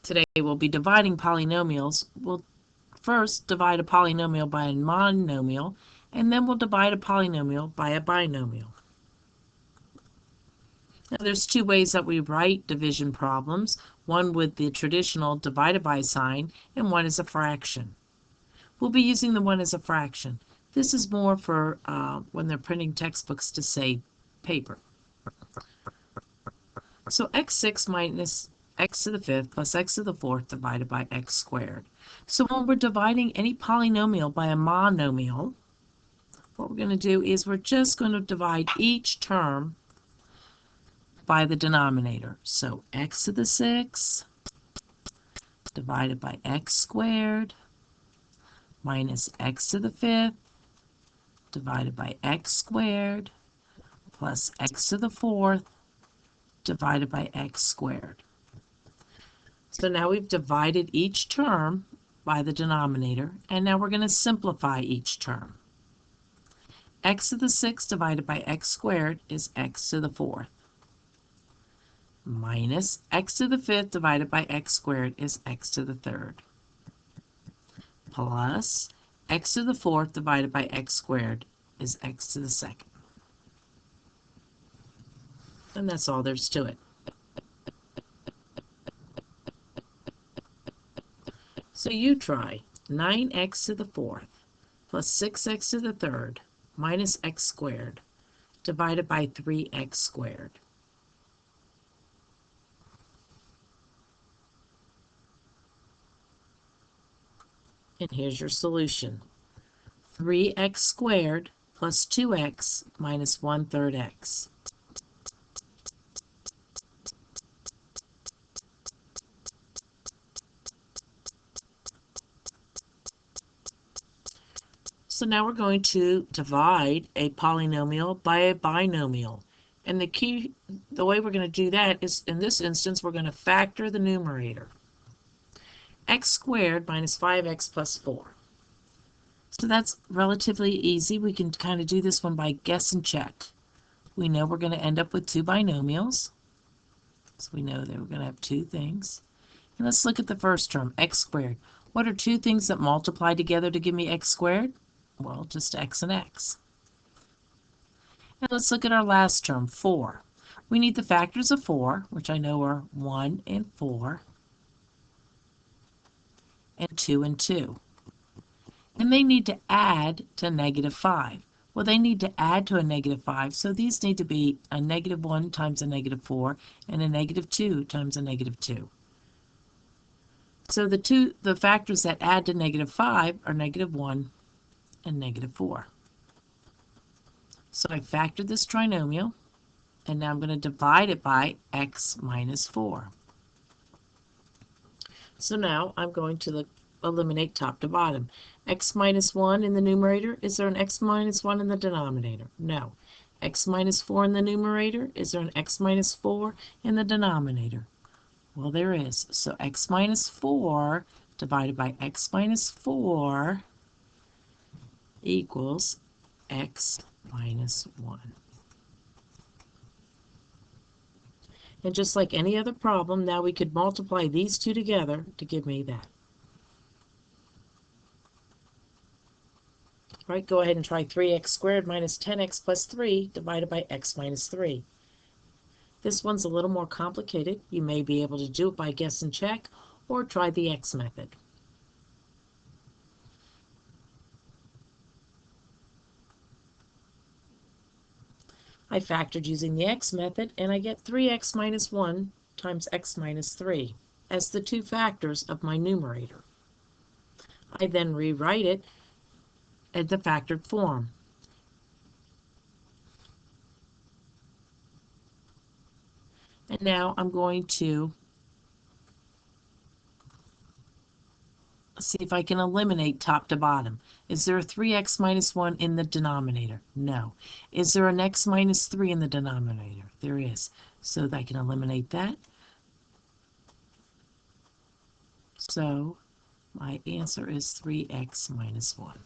Today we'll be dividing polynomials. We'll first divide a polynomial by a monomial, and then we'll divide a polynomial by a binomial. Now there's two ways that we write division problems, one with the traditional divided by sign and one as a fraction. We'll be using the one as a fraction. This is more for when they're printing textbooks to save paper. So x6 minus x to the fifth plus x to the fourth divided by x squared. So when we're dividing any polynomial by a monomial, what we're going to do is we're just going to divide each term by the denominator. So x to the 6 divided by x squared minus x to the fifth divided by x squared plus x to the fourth divided by x squared. So now we've divided each term by the denominator, and now we're going to simplify each term. X to the 6th divided by x squared is x to the 4th. Minus x to the 5th divided by x squared is x to the 3rd. Plus x to the 4th divided by x squared is x to the 2nd. And that's all there's to it. So you try 9x to the 4th plus 6x to the 3rd minus x squared divided by 3x squared. And here's your solution. 3x squared plus 2x minus 1/3 x. So now we're going to divide a polynomial by a binomial. And the way we're going to do that is, in this instance, we're going to factor the numerator. X squared minus 5x plus 4. So that's relatively easy. We can kind of do this one by guess and check. We know we're going to end up with two binomials. So we know that we're going to have two things. And let's look at the first term, x squared. What are two things that multiply together to give me x squared? Well, just x and x. And let's look at our last term, 4. We need the factors of 4, which I know are 1 and 4, and 2 and 2. And they need to add to negative 5. Well, they need to add to a negative 5, so these need to be a negative 1 times a negative 4 and a negative 2 times a negative 2. So the factors that add to negative 5 are negative 1 and negative 4. So I factored this trinomial, and now I'm going to divide it by x minus 4. So now I'm going to eliminate top to bottom. X minus 1 in the numerator. Is there an x minus 1 in the denominator? No. X minus 4 in the numerator. Is there an x minus 4 in the denominator? Well, there is. So x minus 4 divided by x minus 4 equals x minus 1. And just like any other problem, now we could multiply these two together to give me that. All right, go ahead and try 3x squared minus 10x plus 3 divided by x minus 3. This one's a little more complicated. You may be able to do it by guess and check, or try the x method. I factored using the x method, and I get 3x minus 1 times x minus 3 as the two factors of my numerator. I then rewrite it in the factored form. And now I'm going to see if I can eliminate top to bottom. Is there a 3x minus 1 in the denominator? No. Is there an x minus 3 in the denominator? There is. So I can eliminate that. So my answer is 3x minus 1.